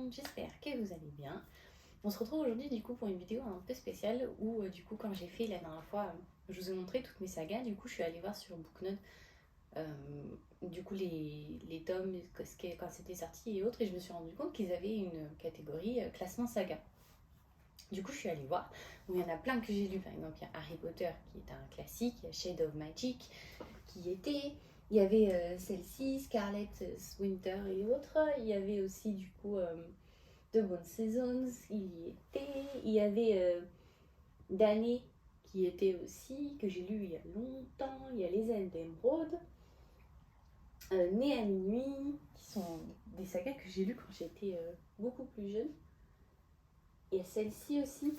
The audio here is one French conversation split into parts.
monde, j'espère que vous allez bien. On se retrouve aujourd'hui du coup pour une vidéo un peu spéciale où du coup quand j'ai fait la dernière fois, je vous ai montré toutes mes sagas, du coup je suis allée voir sur Booknote du coup les tomes, quand c'était sorti et autres, et je me suis rendu compte qu'ils avaient une catégorie classement saga. Du coup je suis allée voir, où il y en a plein que j'ai lu, par exemple il y a Harry Potter qui est un classique, il y a Shade of Magic qui était... Il y avait celle-ci, Scarlet Winter et autres. Il y avait aussi du coup The Bone Seasons, il y était. Il y avait Danny qui était aussi, que j'ai lu il y a longtemps. Il y a Les Ailes d'Émeraude, Né à minuit, qui sont des sagas que j'ai lues quand j'étais beaucoup plus jeune. Il y a celle-ci aussi,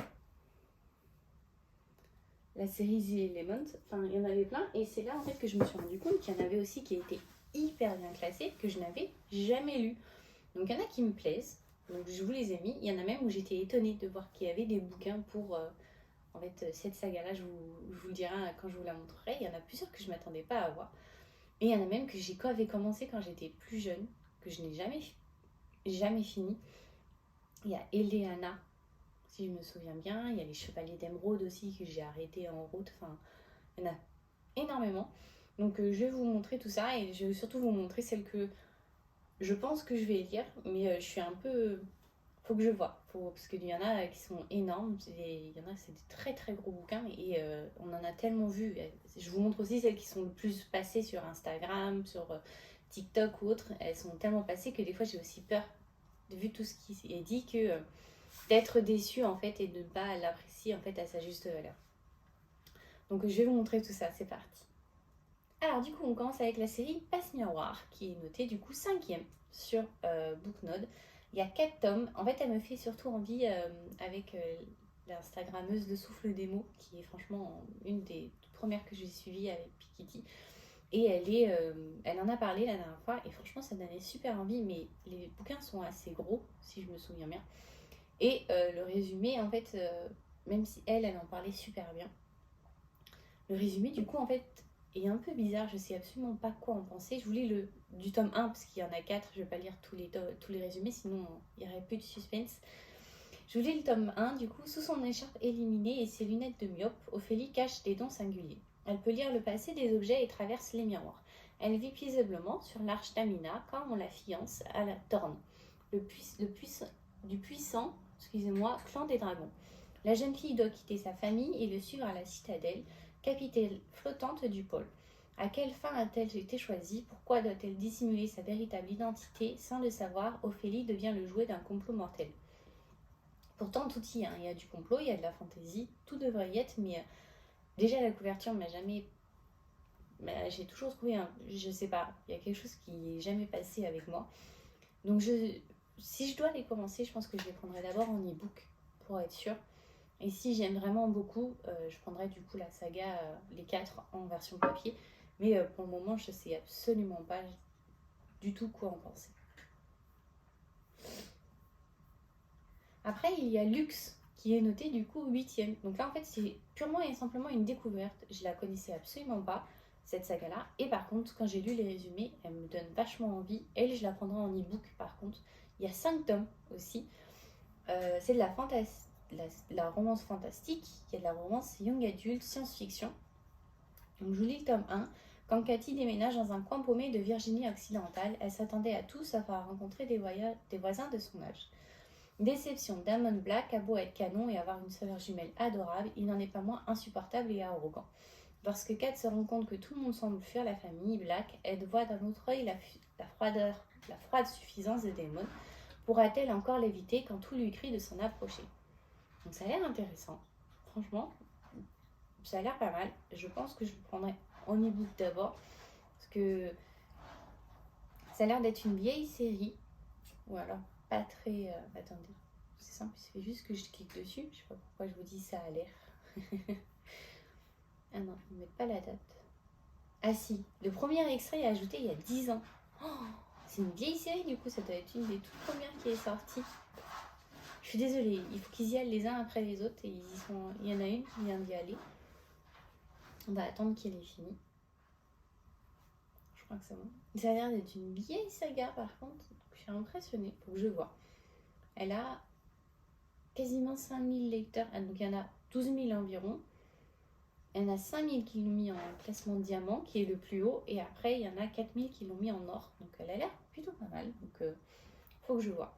la série The Element. Enfin, il y en avait plein. Et c'est là en fait que je me suis rendu compte qu'il y en avait aussi qui étaient hyper bien classés, que je n'avais jamais lu. Donc il y en a qui me plaisent, donc je vous les ai mis. Il y en a même où j'étais étonnée de voir qu'il y avait des bouquins pour en fait cette saga-là. Je vous le dirai quand je vous la montrerai. Il y en a plusieurs que je ne m'attendais pas à voir. Et il y en a même que j'avais commencé quand j'étais plus jeune, que je n'ai jamais fini. Il y a Eleana, si je me souviens bien. Il y a les Chevaliers d'Émeraude aussi que j'ai arrêté en route. Enfin, il y en a énormément. Donc je vais vous montrer tout ça et je vais surtout vous montrer celles que je pense que je vais lire, mais je suis un peu... Faut que je vois, parce qu'il y en a qui sont énormes, il y en a c'est des très très gros bouquins et on en a tellement vu. Je vous montre aussi celles qui sont le plus passées sur Instagram, sur TikTok ou autre. Elles sont tellement passées que des fois j'ai aussi peur, vu tout ce qui est dit, que d'être déçue en fait et de ne pas l'apprécier en fait à sa juste valeur. Donc je vais vous montrer tout ça, c'est parti. Alors du coup on commence avec la série Passe Miroir qui est notée du coup 5e sur Booknode. Il y a 4 tomes. En fait elle me fait surtout envie avec l'Instagrammeuse de Souffle des mots qui est franchement une des toutes premières que j'ai suivies avec Pikitty. Et elle en a parlé la dernière fois et franchement ça donnait super envie, mais les bouquins sont assez gros si je me souviens bien. Et le résumé en fait, même si elle en parlait super bien, le résumé du coup en fait est un peu bizarre, je sais absolument pas quoi en penser. Je vous lis du tome 1 parce qu'il y en a 4, je vais pas lire tous les résumés sinon il y aurait plus de suspense. Je vous lis le tome 1 du coup. Sous son écharpe éliminée et ses lunettes de myope, Ophélie cache des dons singuliers. Elle peut lire le passé des objets et traverse les miroirs. Elle vit paisiblement sur l'arche d'Amina quand on la fiance à la Torne, du puissant clan des dragons. La jeune fille doit quitter sa famille et le suivre à la citadelle, capitale flottante du pôle. À quelle fin a-t-elle été choisie? Pourquoi doit-elle dissimuler sa véritable identité? Sans le savoir, Ophélie devient le jouet d'un complot mortel. Pourtant, tout y est. Il y a du complot, il y a de la fantaisie, tout devrait y être, mais déjà la couverture m'a jamais... j'ai toujours trouvé, je sais pas, il y a quelque chose qui n'est jamais passé avec moi. Donc si je dois les commencer, je pense que je les prendrai d'abord en e-book, pour être sûre. Et si j'aime vraiment beaucoup, je prendrai du coup la saga, les 4 en version papier. Mais pour le moment, je ne sais absolument pas du tout quoi en penser. Après, il y a Luxe, qui est noté du coup 8e. Donc là, en fait, c'est purement et simplement une découverte. Je la connaissais absolument pas, cette saga-là. Et par contre, quand j'ai lu les résumés, elle me donne vachement envie. Elle, je la prendrai en e-book par contre. Il y a 5 tomes aussi. C'est de la romance fantastique. Il y a de la romance young adulte, science-fiction. Donc je vous lis le tome 1. Quand Cathy déménage dans un coin paumé de Virginie occidentale, elle s'attendait à tout sauf à rencontrer des voisins de son âge. Déception, Damon Black a beau être canon et avoir une sœur jumelle adorable, il n'en est pas moins insupportable et arrogant. Lorsque Kat se rend compte que tout le monde semble fuir la famille Black, elle voit d'un autre œil la froide suffisance de Damon. Pourra-t-elle encore l'éviter quand tout lui crie de s'en approcher? Donc ça a l'air intéressant. Franchement, ça a l'air pas mal. Je pense que je le prendrai en e-book d'abord, parce que ça a l'air d'être une vieille série, ou alors pas très... attendez, c'est simple, il suffit juste que je clique dessus. Je sais pas pourquoi je vous dis ça a l'air. Ah non, ils ne mettent pas la date. Ah si, le premier extrait est ajouté il y a 10 ans. Oh, c'est une vieille série du coup, ça doit être une des toutes premières qui est sortie. Je suis désolée, il faut qu'ils y aillent les uns après les autres et il y en a une qui vient d'y aller. On va attendre qu'elle ait fini. Je crois que c'est bon. Ça a l'air d'être une vieille saga par contre. Je suis impressionnée, faut que je vois. elle a quasiment 5000 lecteurs. Donc il y en a 12 000 environ. Il y en a 5000 qui l'ont mis en classement diamant, qui est le plus haut. Et après, il y en a 4000 qui l'ont mis en or. Donc elle a l'air plutôt pas mal. Donc faut que je vois.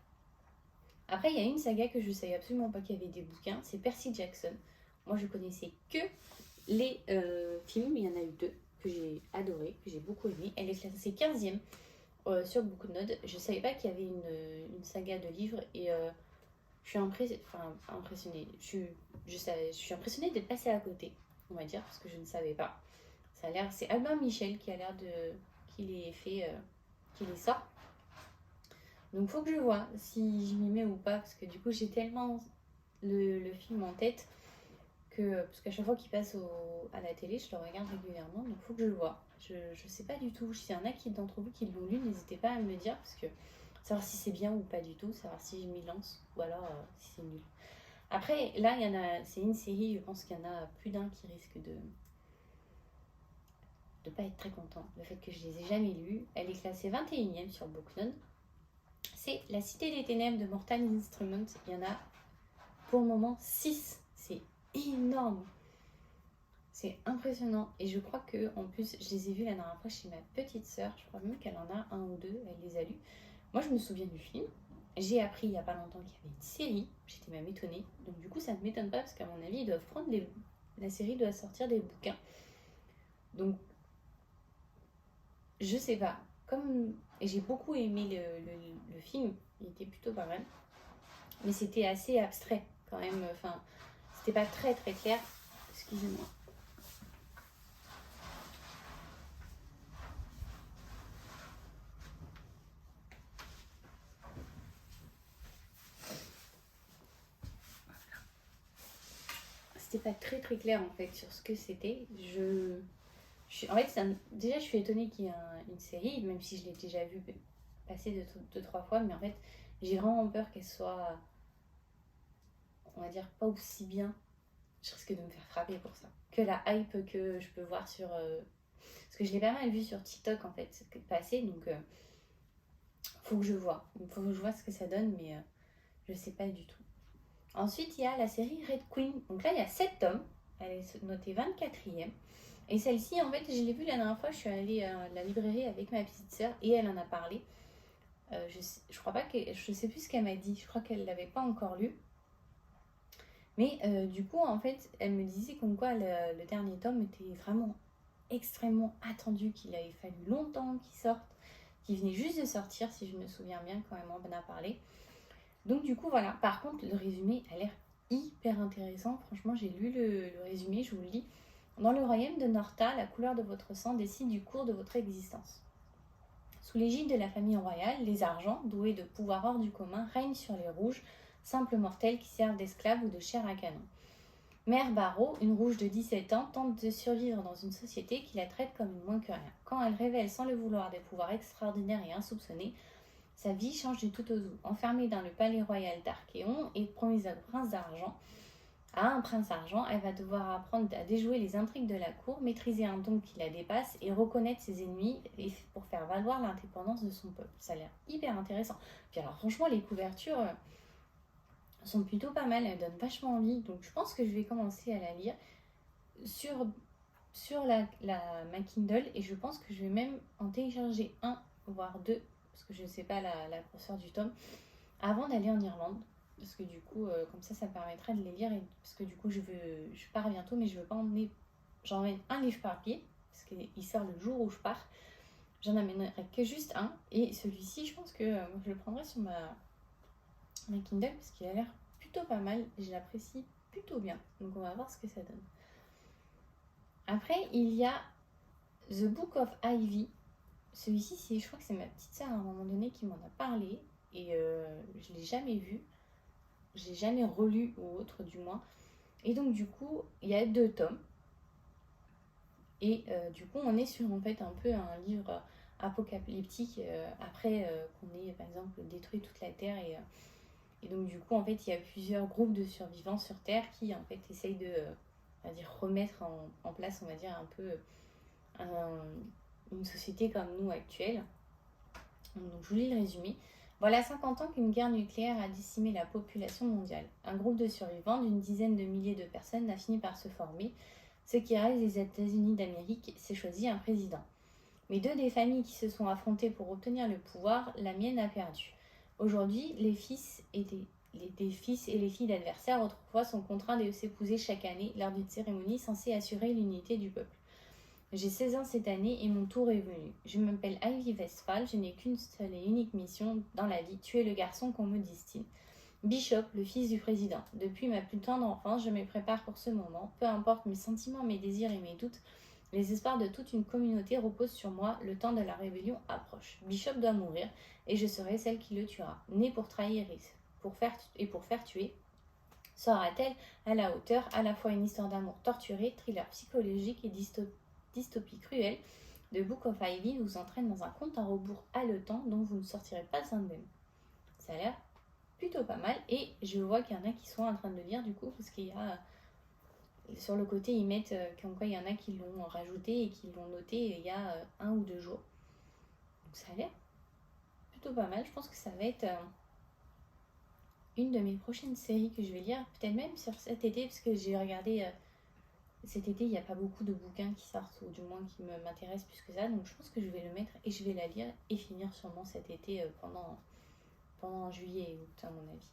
Après, il y a une saga que je ne savais absolument pas qu'il y avait des bouquins. C'est Percy Jackson. Moi, je connaissais que les films. Il y en a eu 2 que j'ai adoré, que j'ai beaucoup aimé. Elle est classée 15e sur Booknode. Je ne savais pas qu'il y avait une saga de livres. Et je suis impressionnée. Je suis impressionnée d'être passée à côté, on va dire, parce que je ne savais pas. Ça a l'air, c'est Albin Michel qui a l'air de qui les fait, qui les sort. Donc faut que je vois si je m'y mets ou pas, parce que du coup j'ai tellement le film en tête que parce qu'à chaque fois qu'il passe à la télé, je le regarde régulièrement. Donc faut que je le vois. Je sais pas du tout. S'il y en a qui d'entre vous qui l'ont lu, n'hésitez pas à me le dire, parce que savoir si c'est bien ou pas du tout, savoir si je m'y lance ou alors si c'est nul. Après, là, il y en a, c'est une série, je pense qu'il y en a plus d'un qui risque de pas être très content. Le fait que je les ai jamais lus. Elle est classée 21e sur Booknode. C'est La Cité des Ténèbres de Mortal Instruments. Il y en a pour le moment 6. C'est énorme. C'est impressionnant. Et je crois que en plus, je les ai vus la dernière fois chez ma petite sœur. Je crois même qu'elle en a un ou deux. Elle les a lus. Moi, je me souviens du film. J'ai appris il n'y a pas longtemps qu'il y avait une série. J'étais même étonnée. Donc du coup, ça ne m'étonne pas parce qu'à mon avis, ils doivent prendre la série doit sortir des bouquins. Donc, je sais pas. Et j'ai beaucoup aimé le film. Il était plutôt pas mal. Mais c'était assez abstrait quand même. Enfin, c'était pas très très clair. Excusez-moi. C'était pas très très clair en fait sur ce que c'était. En fait, déjà, je suis étonnée qu'il y ait une série, même si je l'ai déjà vue passer deux, trois fois, mais en fait, j'ai vraiment peur qu'elle soit, on va dire, pas aussi bien. Je risque de me faire frapper pour ça. Que la hype que je peux voir sur. Parce que je l'ai pas mal vu sur TikTok en fait, passer, donc faut que je vois. Il faut que je vois ce que ça donne, mais je sais pas du tout. Ensuite, il y a la série Red Queen. Donc là, il y a 7 tomes. Elle est notée 24e. Et celle-ci, en fait, je l'ai vue la dernière fois. Je suis allée à la librairie avec ma petite sœur et elle en a parlé. Je crois pas que. Je sais plus ce qu'elle m'a dit. Je crois qu'elle l'avait pas encore lu. Mais du coup, en fait, elle me disait comme quoi le dernier tome était vraiment extrêmement attendu, qu'il avait fallu longtemps qu'il sorte, qu'il venait juste de sortir, si je me souviens bien, quand elle m'en a parlé. Donc du coup, voilà. Par contre, le résumé a l'air hyper intéressant. Franchement, j'ai lu le résumé, je vous le lis. Dans le royaume de Norta, la couleur de votre sang décide du cours de votre existence. Sous l'égide de la famille royale, les argents, doués de pouvoirs hors du commun, règnent sur les rouges, simples mortels qui servent d'esclaves ou de chair à canon. Mère Barrow, une rouge de 17 ans, tente de survivre dans une société qui la traite comme une moins que rien. Quand elle révèle sans le vouloir des pouvoirs extraordinaires et insoupçonnés, sa vie change du tout au tout. Enfermée dans le palais royal d'Archéon et promise à un prince argent, elle va devoir apprendre à déjouer les intrigues de la cour, maîtriser un don qui la dépasse et reconnaître ses ennemis pour faire valoir l'indépendance de son peuple. Ça a l'air hyper intéressant. Puis alors franchement, les couvertures sont plutôt pas mal, elles donnent vachement envie. Donc je pense que je vais commencer à la lire sur ma Kindle et je pense que je vais même en télécharger un, voire deux, parce que je ne sais pas la grosseur du tome, avant d'aller en Irlande. Parce que du coup, comme ça me permettra de les lire. Parce que du coup, je pars bientôt, mais je veux pas emmener. J'emmène un livre par pied, parce qu'il sort le jour où je pars. J'en amènerai que juste un. Et celui-ci, je pense que je le prendrai sur ma Kindle, parce qu'il a l'air plutôt pas mal. Je l'apprécie plutôt bien. Donc on va voir ce que ça donne. Après, il y a The Book of Ivy. Celui-ci, je crois que c'est ma petite sœur à un moment donné qui m'en a parlé. Et je ne l'ai jamais vu. Je l'ai jamais relu ou autre du moins. Et donc du coup, il y a 2 tomes. Et du coup, on est sur en fait un peu un livre apocalyptique après qu'on ait par exemple détruit toute la Terre. Et donc du coup, en fait, il y a plusieurs groupes de survivants sur Terre qui en fait essayent de on va dire, remettre en place, on va dire, un peu une société comme nous actuelle. Donc je vous lis le résumé. Voilà 50 ans qu'une guerre nucléaire a décimé la population mondiale. Un groupe de survivants d'une dizaine de milliers de personnes a fini par se former. Ce qui reste des États-Unis d'Amérique s'est choisi un président. Mais deux des familles qui se sont affrontées pour obtenir le pouvoir, la mienne a perdu. Aujourd'hui, les fils et les filles d'adversaires autrefois sont contraints de s'épouser chaque année lors d'une cérémonie censée assurer l'unité du peuple. J'ai 16 ans cette année et mon tour est venu. Je m'appelle Ivy Westphal, je n'ai qu'une seule et unique mission dans la vie, tuer le garçon qu'on me destine. Bishop, le fils du président. Depuis ma plus tendre enfance, je me prépare pour ce moment. Peu importe mes sentiments, mes désirs et mes doutes, les espoirs de toute une communauté reposent sur moi. Le temps de la rébellion approche. Bishop doit mourir et je serai celle qui le tuera. Née pour trahir et pour faire tuer, sera-t-elle à la hauteur, à la fois une histoire d'amour torturé, thriller psychologique et dystopie cruelle de Book of Ivy vous entraîne dans un compte à rebours haletant dont vous ne sortirez pas indemne. Ça a l'air plutôt pas mal et je vois qu'il y en a qui sont en train de le lire du coup parce qu'il y a sur le côté ils mettent comme quoi il y en a qui l'ont rajouté et qui l'ont noté il y a 1 ou 2 jours. Donc ça a l'air plutôt pas mal. Je pense que ça va être une de mes prochaines séries que je vais lire, peut-être même sur cet été parce que j'ai regardé cet été il n'y a pas beaucoup de bouquins qui sortent ou du moins qui m'intéressent plus que ça, donc je pense que je vais le mettre et je vais la lire et finir sûrement cet été pendant juillet et août à mon avis.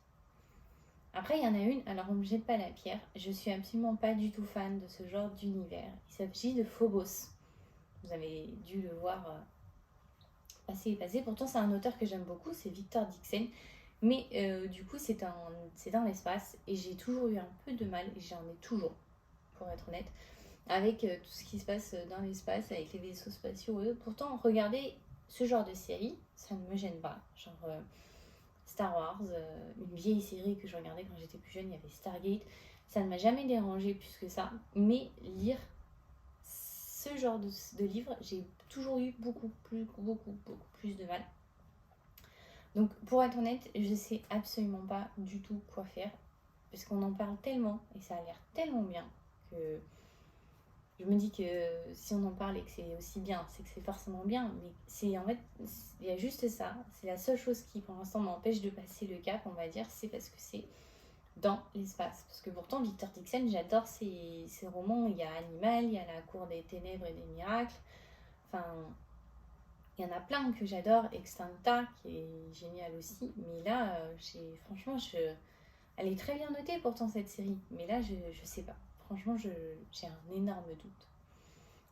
Après, il y en a une, alors on ne me jette pas la pierre, je suis absolument pas du tout fan de ce genre d'univers. Il s'agit de Phobos. Vous avez dû le voir passer et passer. Pourtant, c'est un auteur que j'aime beaucoup, c'est Victor Dixon. Mais du coup, c'est dans l'espace et j'ai toujours eu un peu de mal, et j'en ai toujours, pour être honnête, avec tout ce qui se passe dans l'espace, avec les vaisseaux spatiaux. Pourtant, regarder ce genre de série, ça ne me gêne pas. Genre Star Wars, une vieille série que je regardais quand j'étais plus jeune, il y avait Stargate. Ça ne m'a jamais dérangé plus que ça. Mais lire ce genre de livre, j'ai toujours eu beaucoup plus de mal. Donc pour être honnête, je sais absolument pas du tout quoi faire. Parce qu'on en parle tellement et ça a l'air tellement bien que je me dis que si on en parle et que c'est aussi bien, c'est que c'est forcément bien. Mais c'est en fait, il y a juste ça. C'est la seule chose qui pour l'instant m'empêche de passer le cap, on va dire, c'est parce que c'est dans l'espace. Parce que pourtant, Victor Dixon, j'adore ses romans. Il y a Animal, il y a La Cour des Ténèbres et des Miracles. Enfin, il y en a plein que j'adore. Extincta, qui est génial aussi. Mais là, franchement, elle est très bien notée pourtant cette série. Mais là, je sais pas. Franchement, j'ai un énorme doute.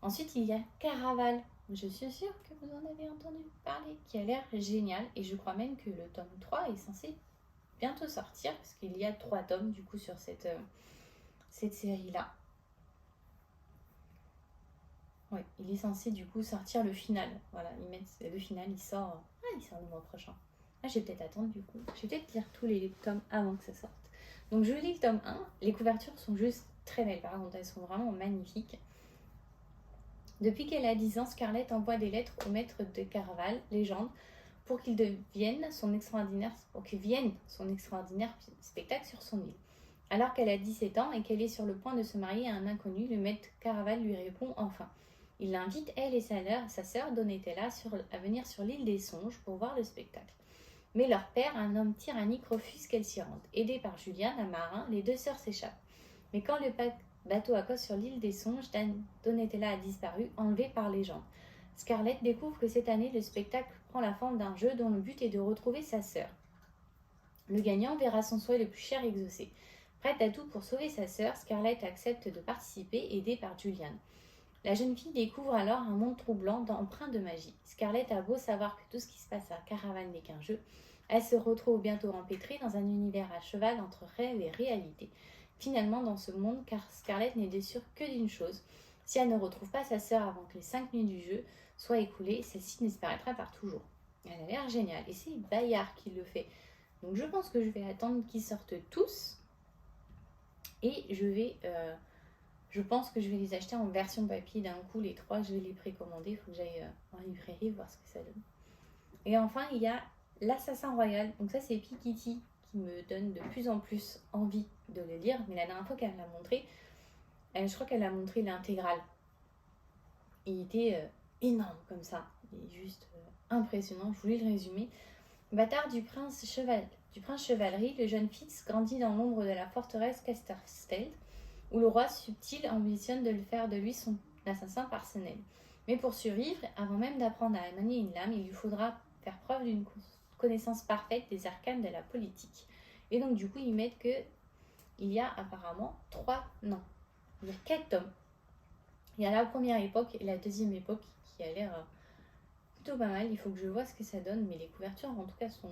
Ensuite, il y a Caraval. Je suis sûre que vous en avez entendu parler, qui a l'air génial. Et je crois même que le tome 3 est censé bientôt sortir, parce qu'il y a 3 tomes du coup sur cette série-là. Ouais, il est censé du coup sortir le final. Voilà, le final, il sort le mois prochain. Ah, je vais peut-être attendre du coup. Je vais peut-être lire tous les tomes avant que ça sorte. Donc je lis le tome 1. Les couvertures sont juste très belles, par contre, elles sont vraiment magnifiques. Depuis qu'elle a 10 ans, Scarlett envoie des lettres au maître de Caraval, légende, pour qu'il vienne son extraordinaire spectacle sur son île. Alors qu'elle a 17 ans et qu'elle est sur le point de se marier à un inconnu, le maître Caraval lui répond enfin. Il l'invite, elle et sa sœur Donatella, à venir sur l'île des Songes pour voir le spectacle. Mais leur père, un homme tyrannique, refuse qu'elle s'y rende. Aidée par Julian, un marin, les deux sœurs s'échappent. Mais quand le bateau accoste sur l'île des Songes, Donatella a disparu, enlevée par les gens. Scarlett découvre que cette année, le spectacle prend la forme d'un jeu dont le but est de retrouver sa sœur. Le gagnant verra son souhait le plus cher exaucé. Prête à tout pour sauver sa sœur, Scarlett accepte de participer, aidée par Julian. La jeune fille découvre alors un monde troublant empreint de magie. Scarlett a beau savoir que tout ce qui se passe à Caraval n'est qu'un jeu, elle se retrouve bientôt empêtrée dans un univers à cheval entre rêve et réalité. Finalement, dans ce monde, car Scarlett n'est sûre que d'une chose, si elle ne retrouve pas sa sœur avant que les 5 minutes du jeu soient écoulées, celle-ci disparaîtra par toujours. Elle a l'air géniale, et c'est Bayard qui le fait. Donc je pense que je vais attendre qu'ils sortent tous, et je pense que je vais les acheter en version papier d'un coup, les 3, je vais les précommander, il faut que j'aille en librairie voir ce que ça donne. Et enfin, il y a L'Assassin Royal, donc ça c'est Piketty qui me donne de plus en plus envie de le lire, mais la dernière fois qu'elle l'a montré, je crois qu'elle a montré l'intégrale. Il était énorme comme ça, il est juste impressionnant, je voulais le résumer. Bâtard du prince chevalerie, le jeune Fitz grandit dans l'ombre de la forteresse Castersteld, où le roi subtil ambitionne de faire de lui son assassin personnel. Mais pour survivre, avant même d'apprendre à manier une lame, il lui faudra faire preuve d'une connaissance parfaite des arcanes de la politique. Et donc du coup, ils mettent que il y a apparemment il y a 4 tomes. Il y a la première époque et la deuxième époque qui a l'air plutôt pas mal. Il faut que je vois ce que ça donne, mais les couvertures en tout cas sont...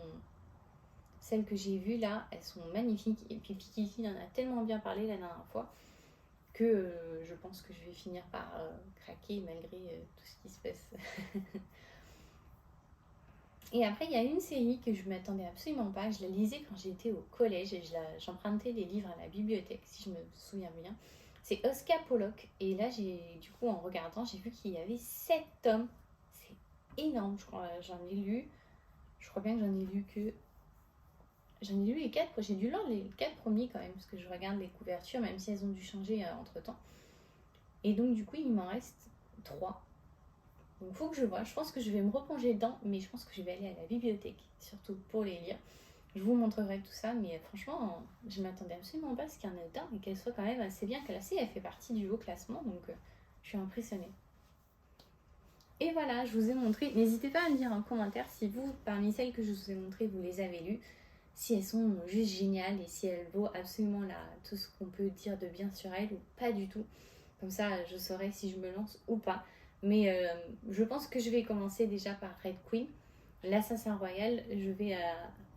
Celles que j'ai vues là, elles sont magnifiques. Et puis Pikiki en a tellement bien parlé la dernière fois que je pense que je vais finir par craquer malgré tout ce qui se passe. Et après, il y a une série que je ne m'attendais absolument pas. Je la lisais quand j'étais au collège et j'empruntais les livres à la bibliothèque, si je me souviens bien. C'est Oscar Pollock. Et là, du coup, en regardant, j'ai vu qu'il y avait 7 tomes. C'est énorme, je crois. Je crois bien que J'en ai lu les 4, j'ai dû lire les 4 premiers quand même, parce que je regarde les couvertures, même si elles ont dû changer entre temps. Et donc, du coup, il m'en reste 3. Donc, il faut que je vois. Je pense que je vais me replonger dedans, mais je pense que je vais aller à la bibliothèque, surtout pour les lire. Je vous montrerai tout ça, mais franchement, je m'attendais absolument pas à ce qu'il y en ait dedans et qu'elle soit quand même assez bien classée. Elle fait partie du haut classement, donc je suis impressionnée. Et voilà, je vous ai montré. N'hésitez pas à me dire en commentaire si vous, parmi celles que je vous ai montrées, vous les avez lues, si elles sont juste géniales et si elles vaut absolument tout ce qu'on peut dire de bien sur elles ou pas du tout. Comme ça, je saurai si je me lance ou pas. Mais je pense que je vais commencer déjà par Red Queen. L'Assassin Royal, je vais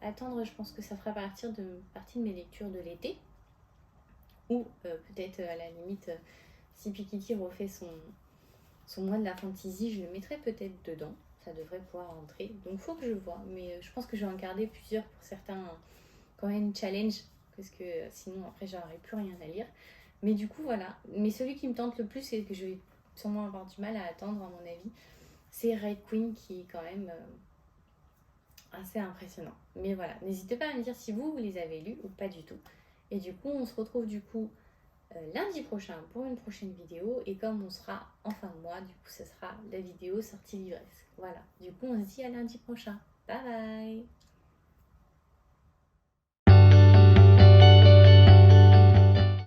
attendre, je pense que ça fera partie de mes lectures de l'été. Ou peut-être à la limite, si Pikiti refait son mois de la fantasy, je le mettrai peut-être dedans. Ça devrait pouvoir rentrer. Donc il faut que je vois. Mais je pense que je vais en garder plusieurs pour certains quand même challenge. Parce que sinon après j'aurais plus rien à lire. Mais du coup voilà. Mais celui qui me tente le plus et que je vais sûrement avoir du mal à attendre à mon avis, c'est Red Queen qui est quand même assez impressionnant. Mais voilà. N'hésitez pas à me dire si vous les avez lus ou pas du tout. Et du coup on se retrouve du coup lundi prochain pour une prochaine vidéo. Et comme on sera en fin de mois, du coup, ce sera la vidéo sortie l'ivresse. Voilà. Du coup, on se dit à lundi prochain. Bye bye!